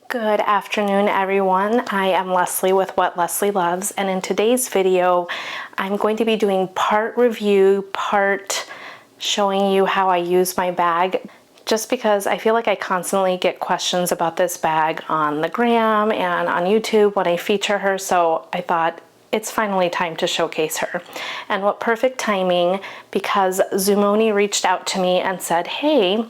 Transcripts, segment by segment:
Good afternoon, everyone. I am Leslye with What Leslye Loves, and in today's video, I'm going to be doing part review, part showing you how I use my bag, just because I feel like I constantly get questions about this bag on the gram and on YouTube when I feature her, so I thought it's finally time to showcase her. And what perfect timing, because Zoomoni reached out to me and said, hey,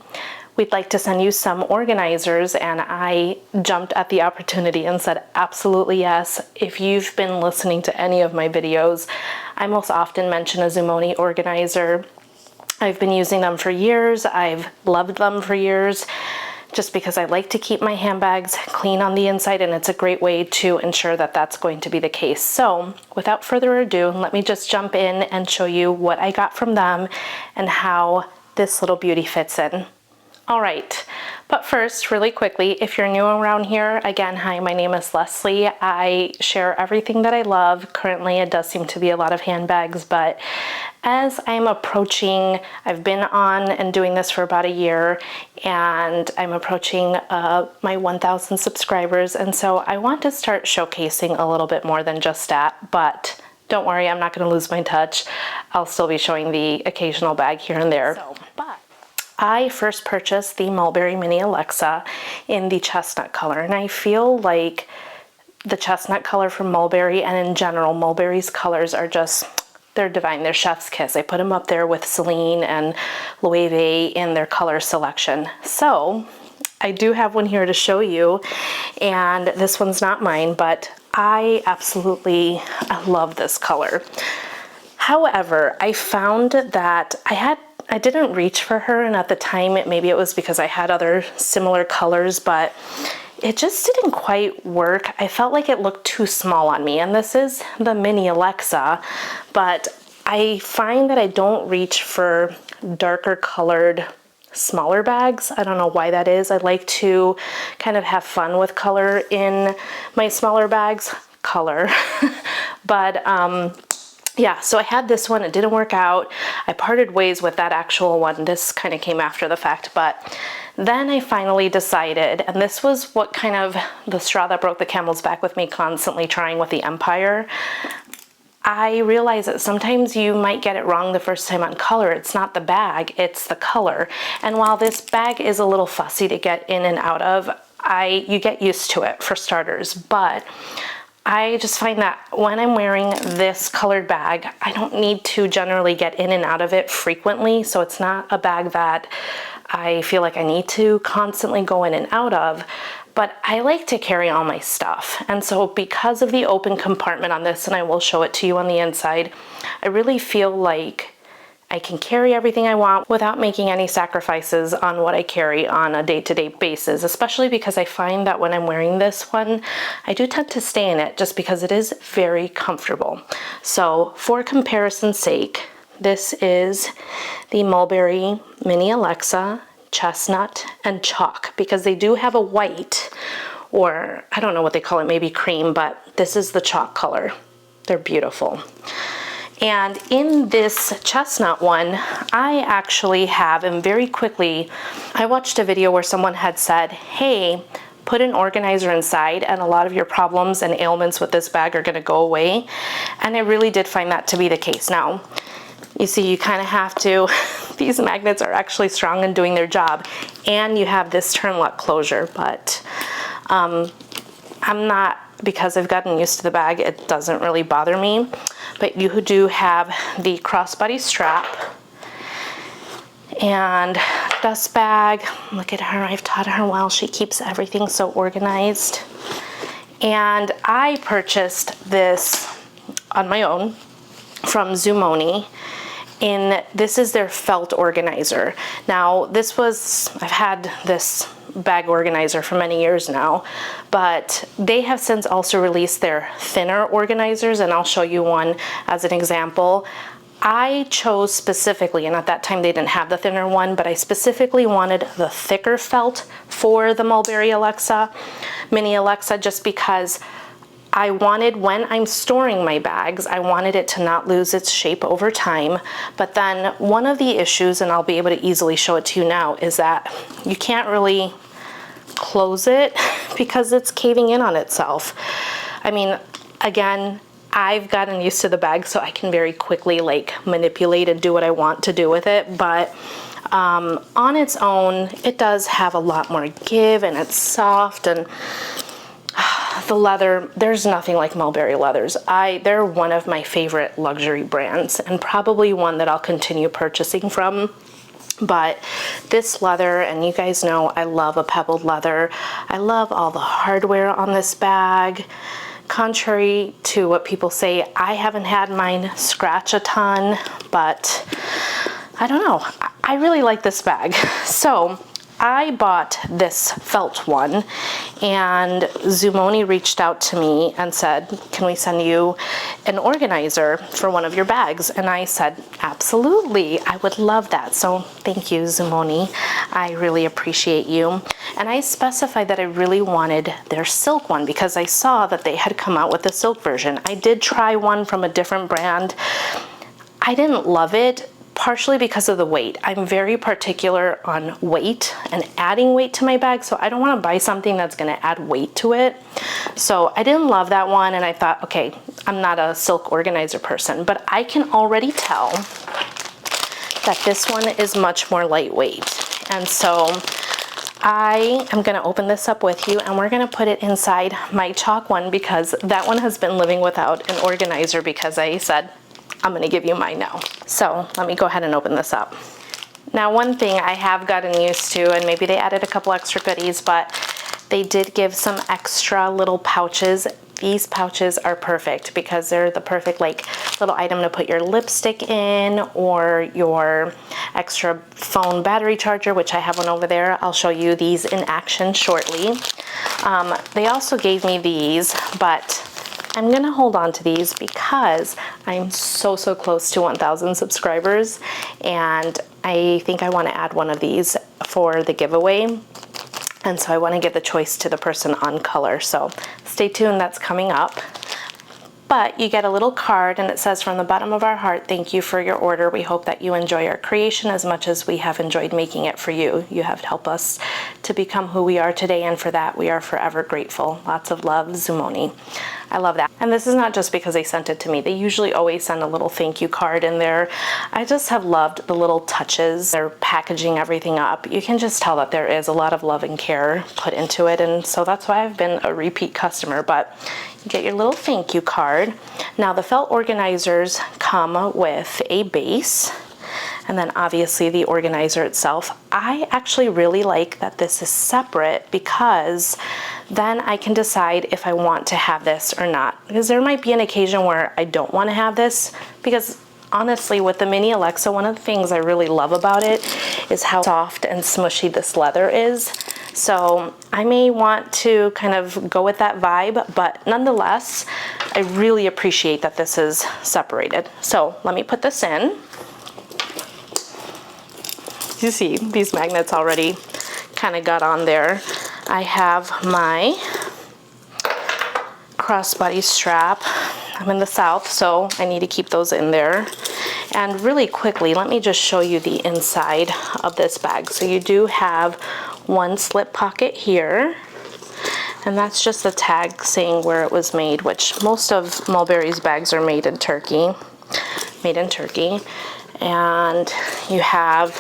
we'd like to send you some organizers, and I jumped at the opportunity and said absolutely yes. If you've been listening to any of my videos, I most often mention a Zoomoni organizer. I've been using them for years. I've loved them for years just because I like to keep my handbags clean on the inside, and it's a great way to ensure that that's going to be the case. So without further ado, let me just jump in and show you what I got from them and how this little beauty fits in. All right, but first, really quickly, if you're new around here, again, hi, my name is Leslye. I share everything that I love. Currently, it does seem to be a lot of handbags, but as I'm approaching, I've been on and doing this for about a year, and I'm approaching my 1,000 subscribers, and so I want to start showcasing a little bit more than just that, but don't worry, I'm not gonna lose my touch. I'll still be showing the occasional bag here and there. I first purchased the Mulberry Mini Alexa in the chestnut color, and I feel like the chestnut color from Mulberry, and in general, Mulberry's colors are just, they're divine, they're chef's kiss. I put them up there with Celine and Loewe in their color selection. So I do have one here to show you, and this one's not mine, but I love this color. However, I found that I didn't reach for her, and at the time, maybe it was because I had other similar colors, but it just didn't quite work. I felt like it looked too small on me, and this is the Mini Alexa, but I find that I don't reach for darker colored, smaller bags. I don't know why that is. I like to kind of have fun with color in my smaller bags, but yeah, so I had this one, it didn't work out. I parted ways with that actual one. This kind of came after the fact, but then I finally decided, and this was what kind of the straw that broke the camel's back with me constantly trying with the Empire. I realized that sometimes you might get it wrong the first time on color. It's not the bag, it's the color. And while this bag is a little fussy to get in and out of, you get used to it for starters, but I just find that when I'm wearing this colored bag, I don't need to generally get in and out of it frequently, so it's not a bag that I feel like I need to constantly go in and out of, but I like to carry all my stuff. And so because of the open compartment on this, and I will show it to you on the inside, I really feel like I can carry everything I want without making any sacrifices on what I carry on a day-to-day basis, especially because I find that when I'm wearing this one, I do tend to stay in it just because it is very comfortable. So for comparison's sake, this is the Mulberry Mini Alexa, Chestnut, and Chalk, because they do have a white, or I don't know what they call it, maybe cream, but this is the chalk color. They're beautiful. And in this chestnut one, I actually have, and very quickly, I watched a video where someone had said, hey, put an organizer inside and a lot of your problems and ailments with this bag are gonna go away. And I really did find that to be the case. Now, you see, you kind of have to, these magnets are actually strong and doing their job, and you have this turn lock closure, but I'm not, because I've gotten used to the bag, it doesn't really bother me. But you do have the crossbody strap and dust bag. Look at her, I've taught her well. She keeps everything so organized. And I purchased this on my own from Zoomoni. This is their felt organizer. Now I've had this bag organizer for many years now, but they have since also released their thinner organizers, and I'll show you one as an example. I chose specifically, and at that time they didn't have the thinner one, but I specifically wanted the thicker felt for the Mulberry Alexa, Mini Alexa, just because I wanted, when I'm storing my bags, I wanted it to not lose its shape over time. But then one of the issues, and I'll be able to easily show it to you now, is that you can't really close it because it's caving in on itself. I mean, again, I've gotten used to the bag, so I can very quickly like manipulate and do what I want to do with it, but on its own, it does have a lot more give, and it's soft, and the leather, there's nothing like Mulberry leathers. They're one of my favorite luxury brands, and probably one that I'll continue purchasing from. But this leather, and you guys know I love a pebbled leather. I love all the hardware on this bag. Contrary to what people say, I haven't had mine scratch a ton, but I don't know. I really like this bag. So I bought this felt one, and Zoomoni reached out to me and said, can we send you an organizer for one of your bags? And I said, absolutely, I would love that. So thank you, Zoomoni. I really appreciate you. And I specified that I really wanted their silk one because I saw that they had come out with the silk version. I did try one from a different brand. I didn't love it, partially because of the weight. I'm very particular on weight and adding weight to my bag, so I don't want to buy something that's going to add weight to it. So I didn't love that one, and I thought, okay, I'm not a silk organizer person, but I can already tell that this one is much more lightweight. And so I am going to open this up with you, and we're going to put it inside my chalk one because that one has been living without an organizer because I said, I'm going to give you mine now. So let me go ahead and open this up. Now, one thing I have gotten used to, and maybe they added a couple extra goodies, but they did give some extra little pouches. These pouches are perfect because they're the perfect like little item to put your lipstick in, or your extra phone battery charger, which I have one over there. I'll show you these in action shortly. They also gave me these, but I'm gonna hold on to these because I'm so close to 1,000 subscribers, and I think I want to add one of these for the giveaway, and so I want to give the choice to the person on color. So stay tuned, that's coming up. But you get a little card, and it says, from the bottom of our heart, thank you for your order. We hope that you enjoy our creation as much as we have enjoyed making it for you. You have helped us to become who we are today, and for that we are forever grateful. Lots of love, Zoomoni. I love that. And this is not just because they sent it to me. They usually always send a little thank you card in there. I just have loved the little touches. They're packaging everything up. You can just tell that there is a lot of love and care put into it, and so that's why I've been a repeat customer. But you get your little thank you card. Now, the felt organizers come with a base, and then obviously the organizer itself. I actually really like that this is separate because then I can decide if I want to have this or not. Because there might be an occasion where I don't want to have this, because honestly, with the Mini Alexa, one of the things I really love about it is how soft and smushy this leather is. So I may want to kind of go with that vibe, but nonetheless, I really appreciate that this is separated. So let me put this in. You see these magnets already kind of got on there. I have my crossbody strap. I'm in the South, so I need to keep those in there. And really quickly, let me just show you the inside of this bag. So you do have one slip pocket here, and that's just the tag saying where it was made, which most of Mulberry's bags are made in Turkey. And you have,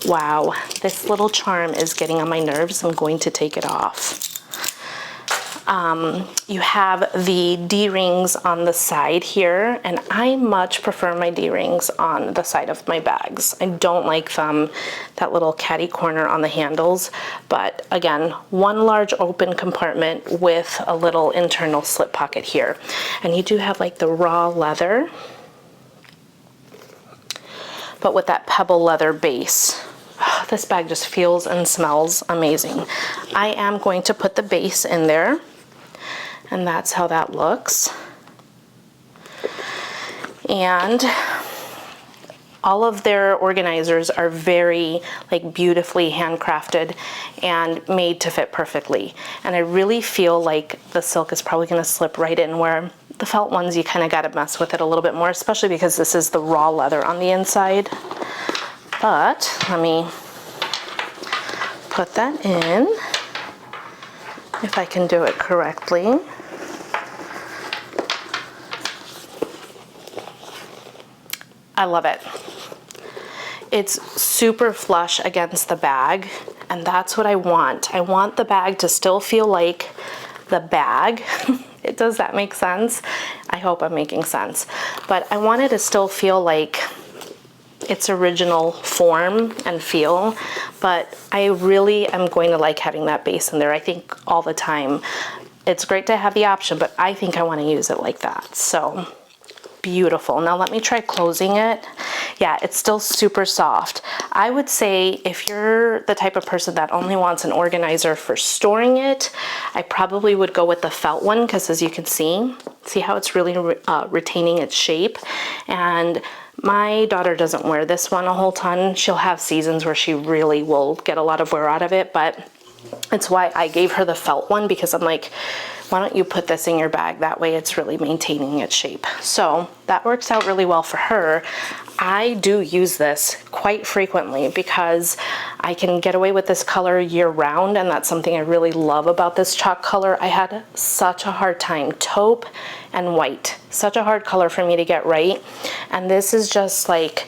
wow, this little charm is getting on my nerves. I'm going to take it off. You have the D-rings on the side here, and I much prefer my D-rings on the side of my bags. I don't like that little catty corner on the handles, but again, one large open compartment with a little internal slip pocket here. And you do have like the raw leather, but with that pebble leather base. Oh, this bag just feels and smells amazing. I am going to put the base in there, and that's how that looks. And all of their organizers are very like beautifully handcrafted and made to fit perfectly. And I really feel like the silk is probably going to slip right in, where the felt ones you kind of got to mess with it a little bit more, especially because this is the raw leather on the inside. But let me put that in. if I can do it correctly. I love it. It's super flush against the bag, and that's what I want. I want the bag to still feel like the bag. Does that make sense? I hope I'm making sense. But I want it to still feel like its original form and feel, but I really am going to like having that base in there. I think all the time. It's great to have the option, but I think I want to use it like that. So beautiful. Now let me try closing it. Yeah, it's still super soft. I would say if you're the type of person that only wants an organizer for storing it, I probably would go with the felt one, because as you can see how it's really retaining its shape. And my daughter doesn't wear this one a whole ton. She'll have seasons where she really will get a lot of wear out of it, but it's why I gave her the felt one, because I'm like, why don't you put this in your bag? That way it's really maintaining its shape. So that works out really well for her. I do use this quite frequently because I can get away with this color year round, and that's something I really love about this chalk color. I had such a hard time, taupe and white, such a hard color for me to get right. And this is just like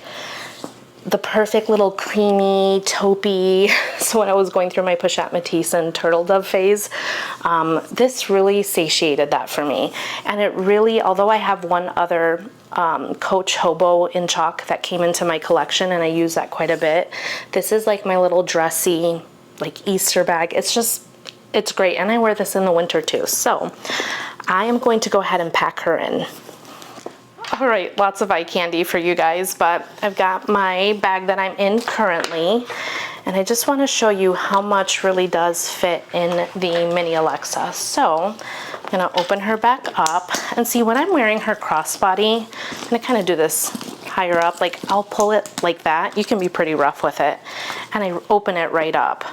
the perfect little creamy, taupey. So when I was going through my Pochette Matisse and Turtle Dove phase, this really satiated that for me. And it really, although I have one other Coach Hobo in chalk that came into my collection, and I use that quite a bit, this is like my little dressy, like Easter bag. It's great. And I wear this in the winter too. So I am going to go ahead and pack her in. All right, lots of eye candy for you guys, but I've got my bag that I'm in currently, and I just want to show you how much really does fit in the Mini Alexa. So I'm going to open her back up, and see, when I'm wearing her crossbody, I'm going to kind of do this higher up, like I'll pull it like that. You can be pretty rough with it, and I open it right up.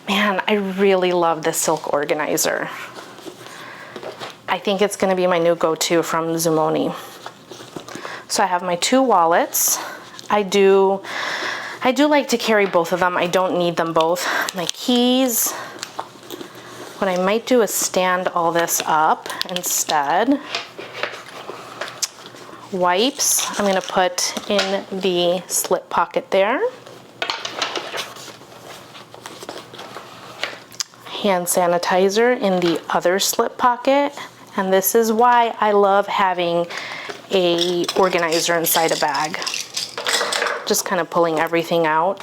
Man, I really love this silk organizer. I think it's going to be my new go-to from Zoomoni. So I have my two wallets. I do like to carry both of them. I don't need them both. My keys. What I might do is stand all this up instead. Wipes, I'm going to put in the slip pocket there. Hand sanitizer in the other slip pocket. And this is why I love having a organizer inside a bag. Just kind of pulling everything out.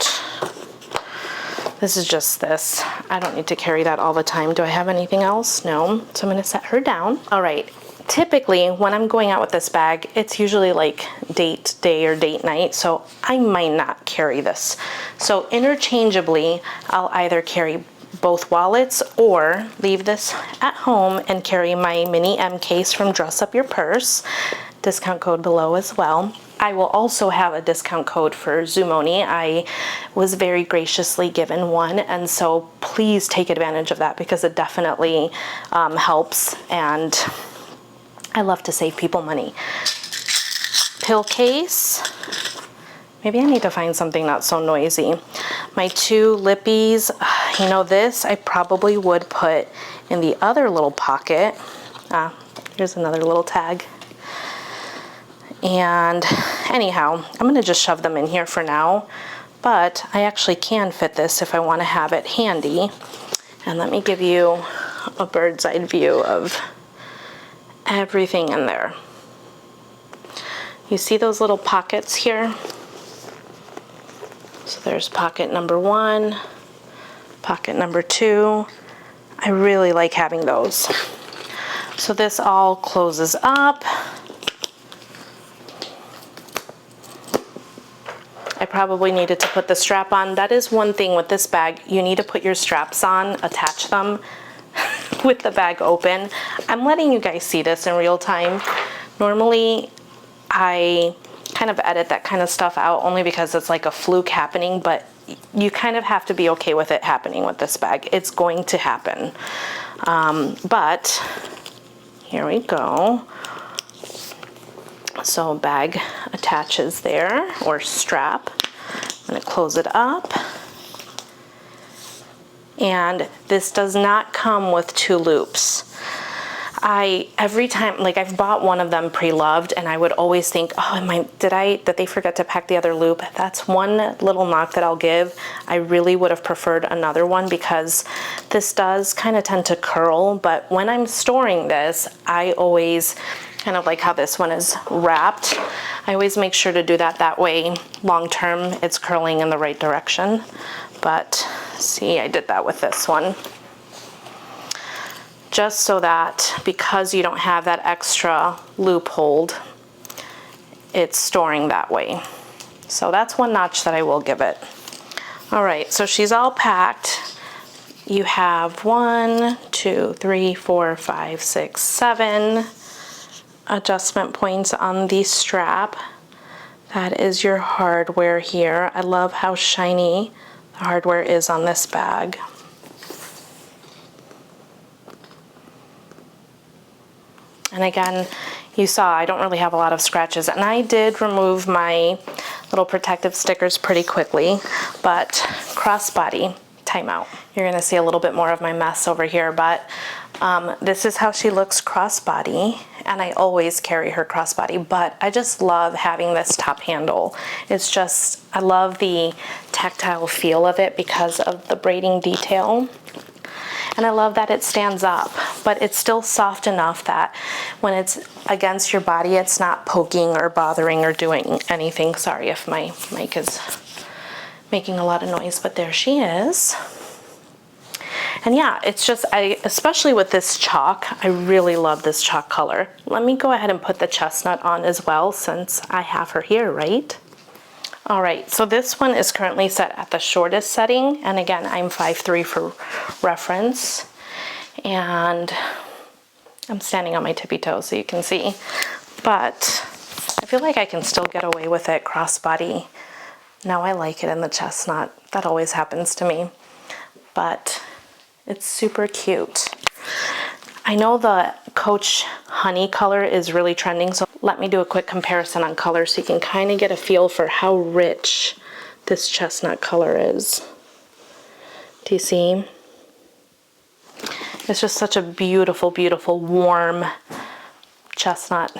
This is just this. I don't need to carry that all the time. Do I have anything else? No. So I'm going to set her down. All right. Typically, when I'm going out with this bag, it's usually like date day or date night, so I might not carry this. So interchangeably, I'll either carry both wallets or leave this at home and carry my mini M case from Dress Up Your Purse. Discount code below as well. I will also have a discount code for Zoomoni. I was very graciously given one, and so please take advantage of that, because it definitely helps, and I love to save people money. Pill case. Maybe I need to find something not so noisy. My two lippies. You know, this I probably would put in the other little pocket. Here's another little tag. And anyhow, I'm going to just shove them in here for now, but I actually can fit this if I want to have it handy. And let me give you a bird's eye view of everything in there. You see those little pockets here? So there's pocket number 1, pocket number 2. I really like having those. So this all closes up. I probably needed to put the strap on. That is one thing with this bag. You need to put your straps on, attach them with the bag open. I'm letting you guys see this in real time. Normally, I kind of edit that kind of stuff out only because it's like a fluke happening, but you kind of have to be okay with it happening with this bag. It's going to happen. But here we go. So bag attaches there, or strap. I'm going to close it up. and this does not come with 2 loops. Every time, like I've bought one of them pre-loved, and I would always think, oh, did they forget to pack the other loop? That's one little knock that I'll give. I really would have preferred another one because this does kind of tend to curl, but when I'm storing this, I always kind of like how this one is wrapped. I always make sure to do that way long term it's curling in the right direction. But see, I did that with this one. Just so that because you don't have that extra loop hold, it's storing that way. So that's one notch that I will give it. All right, so she's all packed. You have 1, 2, 3, 4, 5, 6, 7 adjustment points on the strap. That is your hardware here. I love how shiny the hardware is on this bag. And again, you saw I don't really have a lot of scratches, and I did remove my little protective stickers pretty quickly, but crossbody, timeout. You're gonna see a little bit more of my mess over here, but this is how she looks crossbody, and I always carry her crossbody, but I just love having this top handle. It's just, I love the tactile feel of it because of the braiding detail. And I love that it stands up, but it's still soft enough that when it's against your body, it's not poking or bothering or doing anything. Sorry if my mic is making a lot of noise, but there she is. And yeah, it's just, especially with this chalk, I really love this chalk color. Let me go ahead and put the chestnut on as well since I have her here, right? All right, so this one is currently set at the shortest setting. And again, I'm 5'3" for reference. And I'm standing on my tippy toes so you can see. But I feel like I can still get away with it crossbody. Now I like it in the chestnut. That always happens to me. But it's super cute. I know the Coach Honey color is really trending, so let me do a quick comparison on color so you can kind of get a feel for how rich this chestnut color is. Do you see? It's just such a beautiful, beautiful, warm chestnut.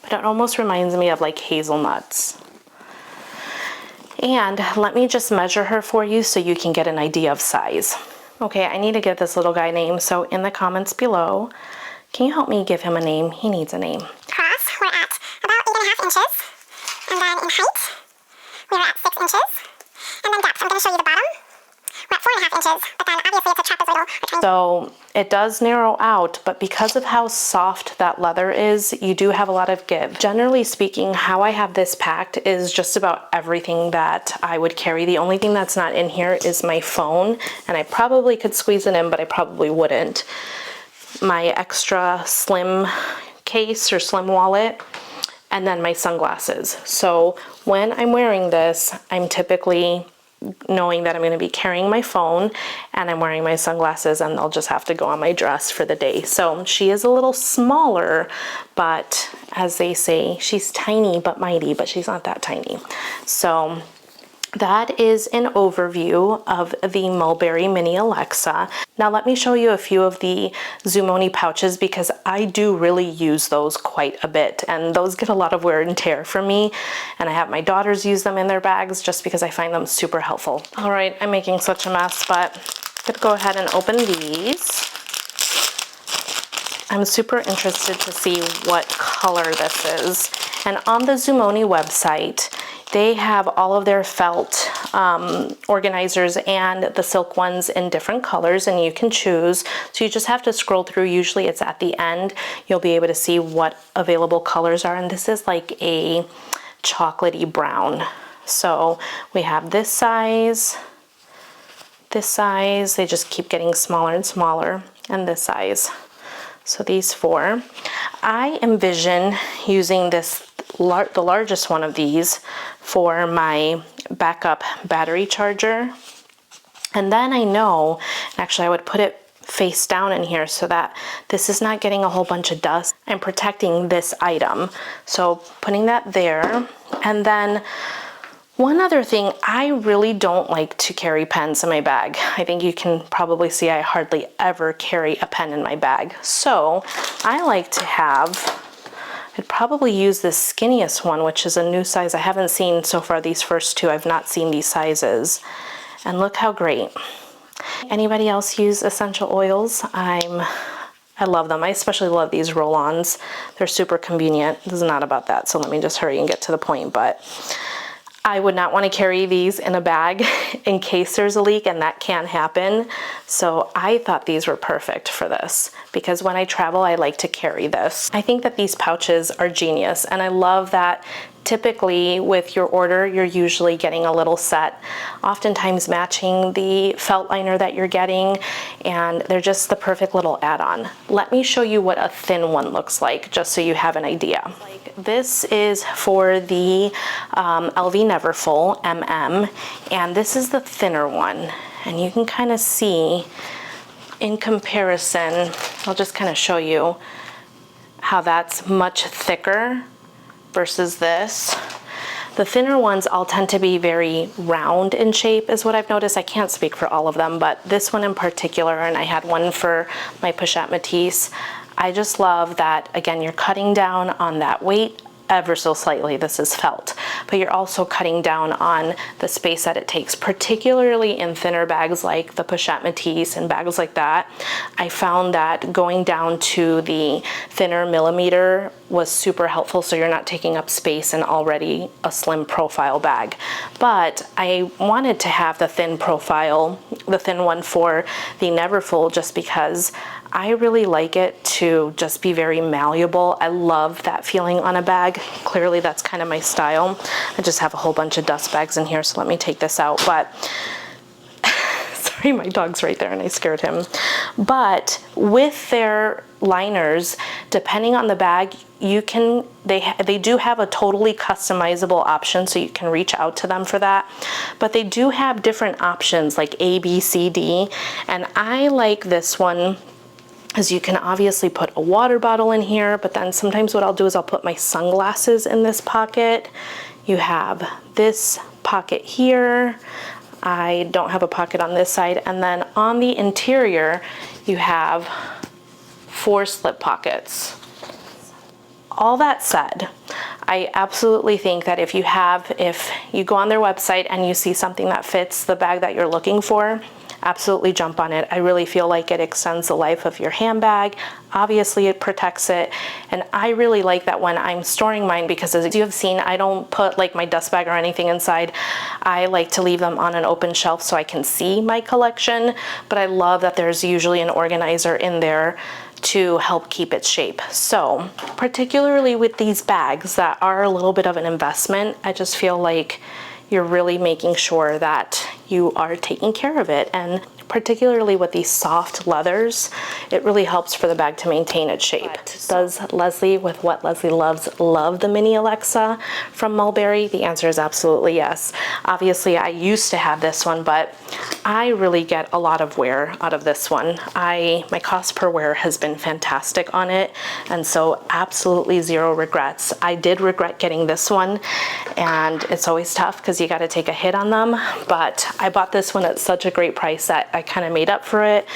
But it almost reminds me of like hazelnuts. And let me just measure her for you so you can get an idea of size. Okay, I need to give this little guy a name, so in the comments below, can you help me give him a name? He needs a name. Cross, we're at about 8.5 inches, and then in height, we're at 6 inches, and then depth, I'm going to show you the bottom, we're at 4.5 inches, but then obviously it's a trapezoidal. So it does narrow out, but because of how soft that leather is, you do have a lot of give. Generally speaking, how I have this packed is just about everything that I would carry. The only thing that's not in here is my phone, and I probably could squeeze it in, but I probably wouldn't. My extra slim case or slim wallet, and then my sunglasses. So when I'm wearing this, I'm typically knowing that I'm going to be carrying my phone and I'm wearing my sunglasses, and they'll just have to go on my dress for the day. So she is a little smaller, but as they say, she's tiny but mighty, but she's not that tiny. So that is an overview of the Mulberry Mini Alexa. Now let me show you a few of the Zoomoni pouches because I do really use those quite a bit, and those get a lot of wear and tear for me, and I have my daughters use them in their bags just because I find them super helpful. All right, I'm making such a mess, but I'm gonna go ahead and open these. I'm super interested to see what color this is. And on the Zoomoni website, they have all of their felt organizers and the silk ones in different colors, and you can choose. So you just have to scroll through. Usually it's at the end. You'll be able to see what available colors are. And this is like a chocolatey brown. So we have this size, they just keep getting smaller and smaller, and this size. So these 4. I envision using this, the largest one of these, for my backup battery charger. And then I know, actually I would put it face down in here so that this is not getting a whole bunch of dust. I'm protecting this item. So putting that there, and then One other thing, I really don't like to carry pens in my bag. I think you can probably see I hardly ever carry a pen in my bag. So I like to have, I'd probably use this skinniest one, which is a new size. I haven't seen so far these first two. I've not seen these sizes. And look how great. Anybody else use essential oils? I love them. I especially love these roll-ons. They're super convenient. This is not about that, so let me just hurry and get to the point. But I would not want to carry these in a bag in case there's a leak, and that can happen. So I thought these were perfect for this because when I travel, I like to carry this. I think that these pouches are genius, and I love that typically with your order, you're usually getting a little set, oftentimes matching the felt liner that you're getting, and they're just the perfect little add-on. Let me show you what a thin one looks like, just so you have an idea. This is for the LV Neverfull MM, and this is the thinner one. And you can kind of see in comparison, I'll just kind of show you how that's much thicker versus this. The thinner ones all tend to be very round in shape is what I've noticed. I can't speak for all of them, but this one in particular, and I had one for my Pochette Matisse, I just love that, again, you're cutting down on that weight ever so slightly. This is felt, but you're also cutting down on the space that it takes, particularly in thinner bags like the Pochette Matisse and bags like that. I found that going down to the thinner millimeter was super helpful, so you're not taking up space in already a slim profile bag. But I wanted to have the thin profile, the thin one for the Neverfull, just because I really like it to just be very malleable. I love that feeling on a bag. Clearly that's kind of my style. I just have a whole bunch of dust bags in here, so let me take this out. But sorry, my dog's right there and I scared him. But with their liners, depending on the bag, you can, they do have a totally customizable option, so you can reach out to them for that. But they do have different options like A, B, C, D, and I like this one, as you can obviously put a water bottle in here, but then sometimes what I'll do is I'll put my sunglasses in this pocket. You have this pocket here. I don't have a pocket on this side. And then on the interior, you have 4 slip pockets. All that said, I absolutely think that if you go on their website and you see something that fits the bag that you're looking for, absolutely jump on it. I really feel like it extends the life of your handbag. Obviously it protects it, and I really like that when I'm storing mine, because as you have seen, I don't put like my dust bag or anything inside. I like to leave them on an open shelf so I can see my collection, but I love that there's usually an organizer in there to help keep its shape. So particularly with these bags that are a little bit of an investment, I just feel like you're really making sure that you are taking care of it. And particularly with these soft leathers, it really helps for the bag to maintain its shape. Does Leslye with What Leslye Loves love the Mini Alexa from Mulberry? The answer is absolutely yes. Obviously, I used to have this one, but I really get a lot of wear out of this one. My cost per wear has been fantastic on it, and so absolutely zero regrets. I did regret getting this one, and it's always tough because you got to take a hit on them, but I bought this one at such a great price that I kind of made up for it.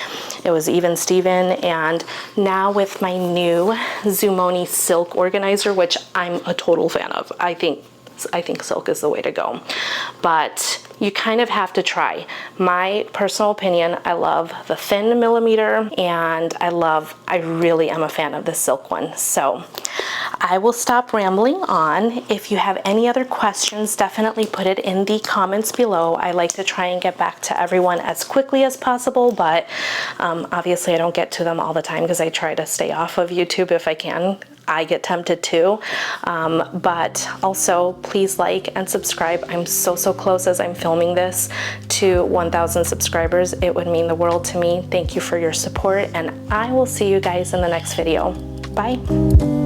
It was even Steven. And now with my new Zoomoni silk organizer, which I'm a total fan of, I think silk is the way to go, but you kind of have to try. My personal opinion, I love the thin millimeter, and I really am a fan of the silk one. So I will stop rambling on. If you have any other questions, definitely put it in the comments below. I like to try and get back to everyone as quickly as possible, but obviously I don't get to them all the time because I try to stay off of YouTube if I can. I get tempted too, but also please like and subscribe. I'm so close as I'm filming this to 1,000 subscribers. It would mean the world to me. Thank you for your support, and I will see you guys in the next video. Bye.